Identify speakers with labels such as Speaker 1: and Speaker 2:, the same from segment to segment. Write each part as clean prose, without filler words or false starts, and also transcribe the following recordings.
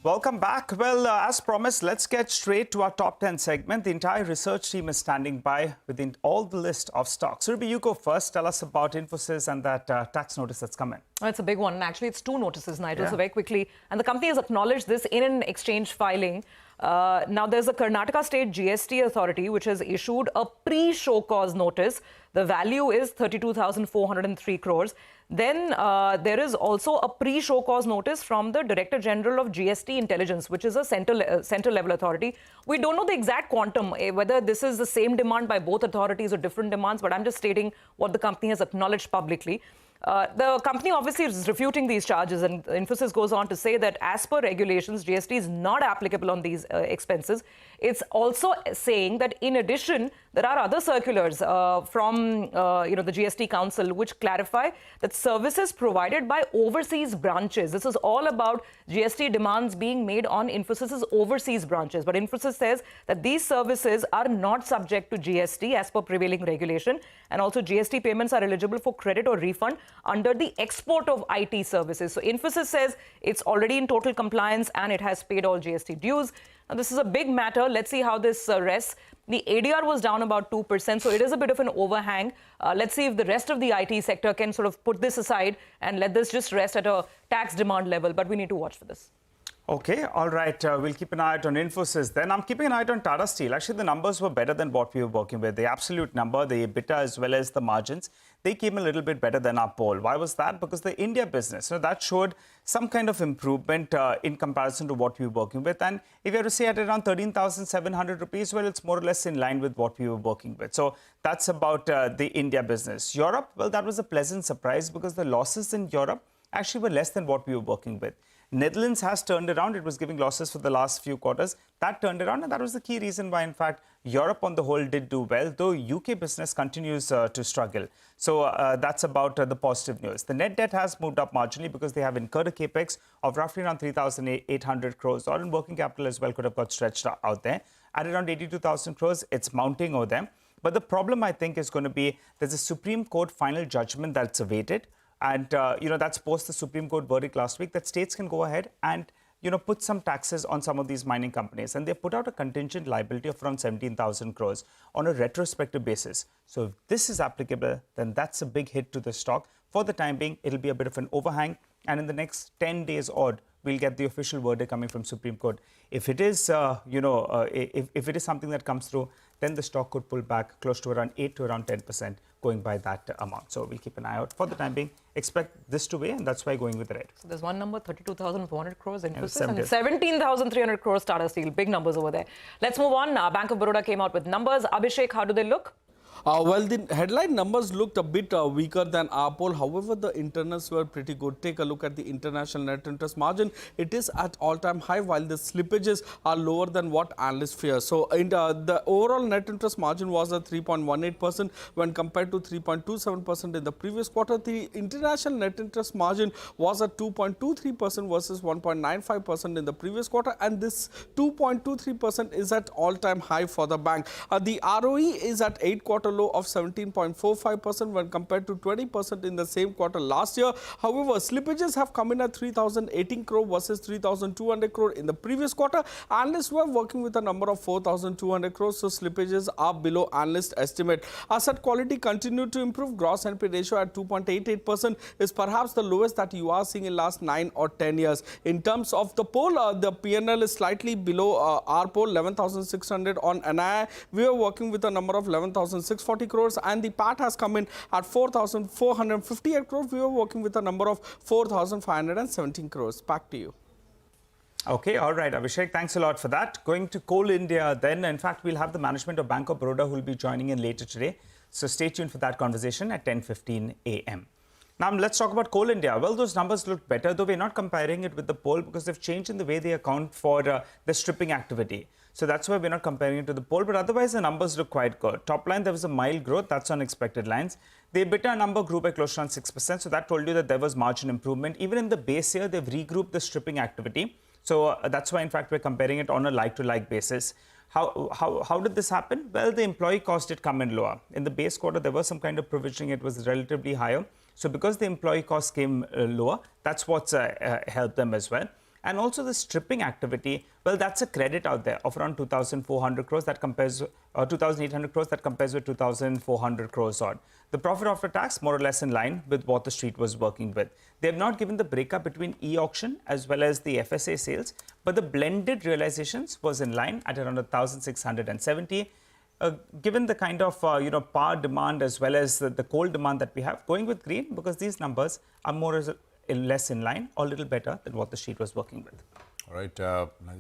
Speaker 1: Welcome back. Well, as promised, let's get straight to our top 10 segment. The entire research team is standing by within all the list of stocks. Ruby, you go first. Tell us about Infosys and that tax notice that's come in.
Speaker 2: Oh, it's a big one. Actually, it's two notices, Nigel, so very quickly. And the company has acknowledged this in an exchange filing. Now, there's a Karnataka State GST Authority which has issued a pre-show cause notice. The value is 32,403 crores. Then there is also a pre-show cause notice from the Director General of GST Intelligence, which is a center level authority. We don't know the exact quantum, whether this is the same demand by both authorities or different demands, but I'm just stating what the company has acknowledged publicly. The company obviously is refuting these charges, and Infosys goes on to say that as per regulations, GST is not applicable on these expenses. It's also saying that in addition, there are other circulars from the GST Council which clarify that services provided by overseas branches. This is all about GST demands being made on Infosys' overseas branches. But Infosys says that these services are not subject to GST as per prevailing regulation. And also GST payments are eligible for credit or refund under the export of IT services. So Infosys says it's already in total compliance and it has paid all GST dues. Now, this is a big matter. Let's see how this rests. The ADR was down about 2%, so it is a bit of an overhang. Let's see if the rest of the IT sector can sort of put this aside and let this just rest at a tax demand level. But we need to watch for this.
Speaker 1: Okay, all right. We'll keep an eye out on Infosys. Then I'm keeping an eye out on Tata Steel. Actually, the numbers were better than what we were working with. The absolute number, the EBITDA as well as the margins, they came a little bit better than our poll. Why was that? Because the India business, that showed some kind of improvement in comparison to what we were working with. And if you have to say at around 13,700 rupees, well, it's more or less in line with what we were working with. So that's about the India business. Europe, well, that was a pleasant surprise because the losses in Europe actually were less than what we were working with. Netherlands has turned around. It was giving losses for the last few quarters. That turned around, and that was the key reason why, in fact, Europe on the whole did do well, though UK business continues to struggle. So that's about the positive news. The net debt has moved up marginally because they have incurred a capex of roughly around 3,800 crores. Or in working capital as well could have got stretched out there. At around 82,000 crores, it's mounting over them. But the problem, I think, is going to be there's a Supreme Court final judgment that's awaited. And, that's post the Supreme Court verdict last week that states can go ahead and, put some taxes on some of these mining companies. And they put out a contingent liability of around 17,000 crores on a retrospective basis. So if this is applicable, then that's a big hit to the stock. For the time being, it'll be a bit of an overhang. And in the next 10 days odd, we'll get the official verdict coming from Supreme Court. If it is, if it is something that comes through, then the stock could pull back close to around 8 to around 10% going by that amount. So we'll keep an eye out. For the time being, expect this to weigh, and that's why going with the red.
Speaker 2: So there's one number, 32,400 crores Infosys, and 17,300 crores Tata Steel. Big numbers over there. Let's move on. Bank of Baroda came out with numbers. Abhishek, how do they look?
Speaker 3: Well, the headline numbers looked a bit weaker than our poll. However, the internals were pretty good. Take a look at the international net interest margin. It is at all-time high, while the slippages are lower than what analysts fear. So, the overall net interest margin was at 3.18% when compared to 3.27% in the previous quarter. The international net interest margin was at 2.23% versus 1.95% in the previous quarter. And this 2.23% is at all-time high for the bank. The ROE is at 8-quarter low of 17.45% when compared to 20% in the same quarter last year. However, slippages have come in at 3,018 crore versus 3,200 crore in the previous quarter. Analysts were working with a number of 4,200 crores, so slippages are below analyst estimate. Asset quality continued to improve. Gross NP ratio at 2.88% is perhaps the lowest that you are seeing in last 9 or 10 years. In terms of the poll, the PNL is slightly below our poll, 11,600 on NII. We are working with a number of 11,640 crores, and the PAT has come in at 4,458 crores. We were working with a number of 4,517 crores. Back to you.
Speaker 1: Okay, all right, Abhishek, thanks a lot for that. Going to Coal India then. In fact, we'll have the management of Bank of Baroda who will be joining in later today. So stay tuned for that conversation at 10:15 a.m. Now, let's talk about Coal India. Well, those numbers look better, though we're not comparing it with the poll because they've changed in the way they account for the stripping activity. So that's why we're not comparing it to the poll. But otherwise, the numbers look quite good. Top line, there was a mild growth. That's on expected lines. The EBITDA number grew by close to around 6%. So that told you that there was margin improvement. Even in the base year, they've regrouped the stripping activity. So that's why, in fact, we're comparing it on a like-to-like basis. How did this happen? Well, the employee cost did come in lower. In the base quarter, there was some kind of provisioning. It was relatively higher. So because the employee cost came lower, that's what's helped them as well. And also the stripping activity, well, that's a credit out there of around 2,400 crores that compares, 2,800 crores that compares with 2,400 crores odd. The profit after tax, more or less in line with what the street was working with. They have not given the breakup between e-auction as well as the FSA sales, but the blended realizations was in line at around 1,670. Given the kind of power demand as well as the coal demand that we have, going with green because these numbers are more or less in line or a little better than what the street was working with.
Speaker 4: All right,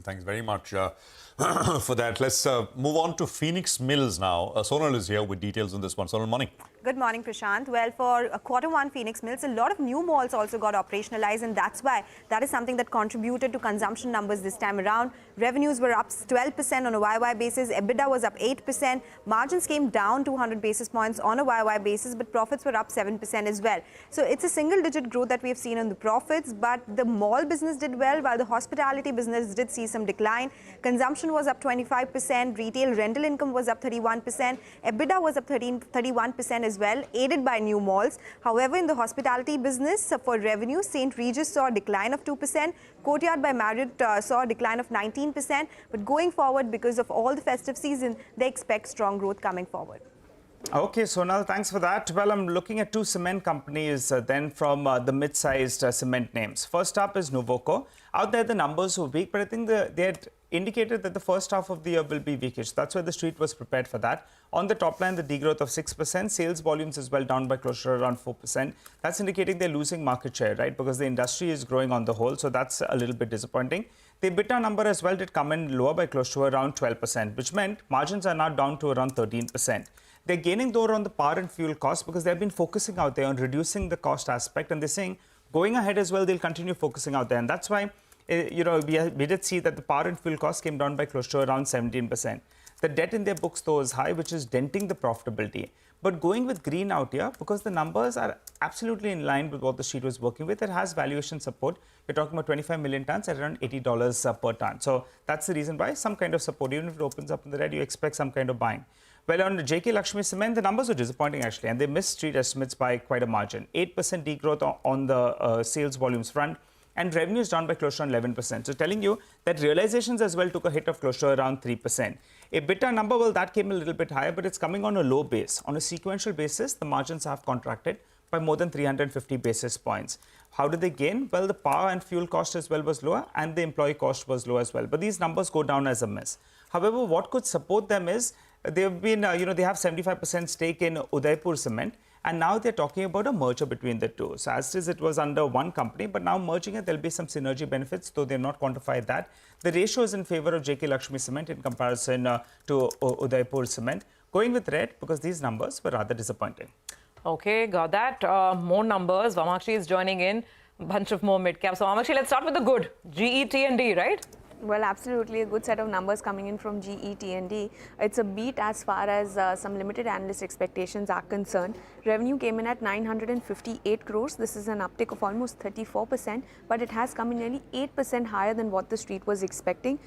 Speaker 4: thanks very much for that. Let's move on to Phoenix Mills now. Sonal is here with details on this one. Sonal, morning.
Speaker 5: Good morning, Prashant. Well, for Q1 Phoenix Mills, a lot of new malls also got operationalized, and that's why that is something that contributed to consumption numbers this time around. Revenues were up 12% on a YY basis. EBITDA was up 8%. Margins came down 200 basis points on a YY basis, but profits were up 7% as well. So it's a single-digit growth that we have seen on the profits, but the mall business did well, while the hospitality business did see some decline. Consumption was up 25%. Retail rental income was up 31%. EBITDA was up 31% as well, aided by new malls. However, in the hospitality business, for revenue, St. Regis saw a decline of 2%. Courtyard by Marriott saw a decline of 19%. But going forward, because of all the festive season, they expect strong growth coming forward.
Speaker 1: Okay, Sonal, thanks for that. Well, I'm looking at two cement companies then from the mid-sized cement names. First up is Nuvoco. Out there, the numbers were weak, but I think they had indicated that the first half of the year will be weakish. That's why the street was prepared for that. On the top line, the degrowth of 6%, sales volumes as well down by close to around 4%. That's indicating they're losing market share, right? Because the industry is growing on the whole, so that's a little bit disappointing. The EBITDA number as well did come in lower by close to around 12%, which meant margins are now down to around 13%. They're gaining though on the power and fuel costs because they've been focusing out there on reducing the cost aspect, and they're saying going ahead as well, they'll continue focusing out there. And that's why, we did see that the power and fuel costs came down by close to around 17%. The debt in their books though is high, which is denting the profitability. But going with green out here, because the numbers are absolutely in line with what the street was working with, it has valuation support. We're talking about 25 million tons at around $80 per ton. So that's the reason why some kind of support, even if it opens up in the red, you expect some kind of buying. Well, on JK Lakshmi Cement, the numbers were disappointing actually, and they missed street estimates by quite a margin. 8% degrowth on the sales volumes front, and revenues down by close to 11%. So telling you that realizations as well took a hit of close to around 3%. EBITDA number, well, that came a little bit higher, but it's coming on a low base. On a sequential basis, the margins have contracted by more than 350 basis points. How did they gain? Well, the power and fuel cost as well was lower, and the employee cost was low as well. But these numbers go down as a miss. However, what could support them is they've been, they have 75% stake in Udaipur Cement, and now they're talking about a merger between the two. So as is, it was under one company, but now merging it, there'll be some synergy benefits, though they've not quantified that. The ratio is in favor of JK Lakshmi Cement in comparison to Udaipur Cement. Going with red because these numbers were rather disappointing.
Speaker 2: Okay, got that. More numbers. Vamakshi is joining in. Bunch of more mid-caps. So Vamakshi, let's start with the good. GE T&D, right?
Speaker 5: Well, absolutely a good set of numbers coming in from GE T&D. It's a beat as far as some limited analyst expectations are concerned. Revenue came in at 958 crores. This is an uptick of almost 34%, but it has come in nearly 8% higher than what the street was expecting.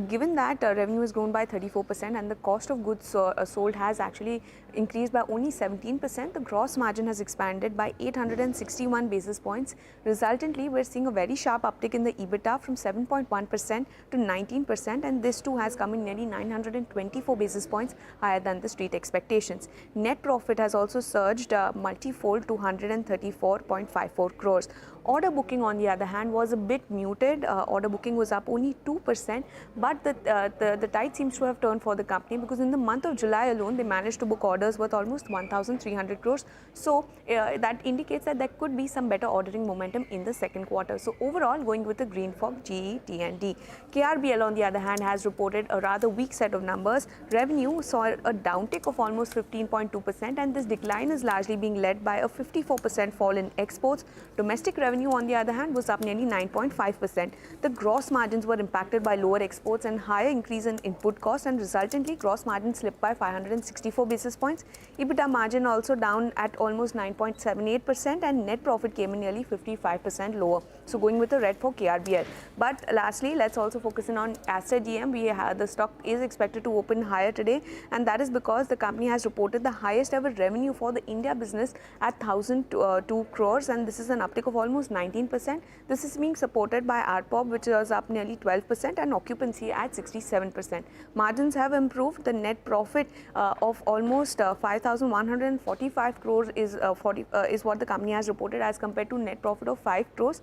Speaker 5: Given that revenue has grown by 34% and the cost of goods sold has actually increased by only 17%, the gross margin has expanded by 861 basis points. Resultantly, we're seeing a very sharp uptick in the EBITDA from 7.1% to 19%, and this too has come in nearly 924 basis points higher than the street expectations. Net profit has also surged multi-fold to 134.54 crores. Order booking, on the other hand, was a bit muted. Order booking was up only 2%, but the tide seems to have turned for the company because in the month of July alone, they managed to book orders worth almost 1,300 crores. So that indicates that there could be some better ordering momentum in the second quarter. So overall, going with the green for GE T&D. KRBL, on the other hand, has reported a rather weak set of numbers. Revenue saw a downtick of almost 15.2%, and this decline is largely being led by a 54% fall in exports. Domestic revenue, on the other hand, was up nearly 9.5%. The gross margins were impacted by lower exports and higher increase in input costs, and resultantly, gross margin slipped by 564 basis points. EBITDA margin also down at almost 9.78%, and net profit came in nearly 55% lower. So going with the red for KRBL. But lastly, let's also focus in on Aster DM. The stock is expected to open higher today, and that is because the company has reported the highest ever revenue for the India business at 1,002 crores, and this is an uptick of almost almost 19%. This is being supported by ARPOB, which was up nearly 12%, and occupancy at 67%. Margins have improved. The net profit of almost 5,145 crores is what the company has reported, as compared to net profit of 5 crores.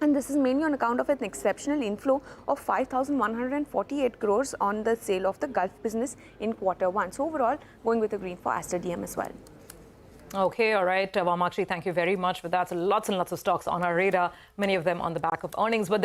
Speaker 5: And this is mainly on account of an exceptional inflow of 5,148 crores on the sale of the Gulf business in Q1. So overall, going with a green for Aster DM as well.
Speaker 2: Okay, all right. Vamakshi, thank you very much for that. So lots and lots of stocks on our radar, many of them on the back of earnings. But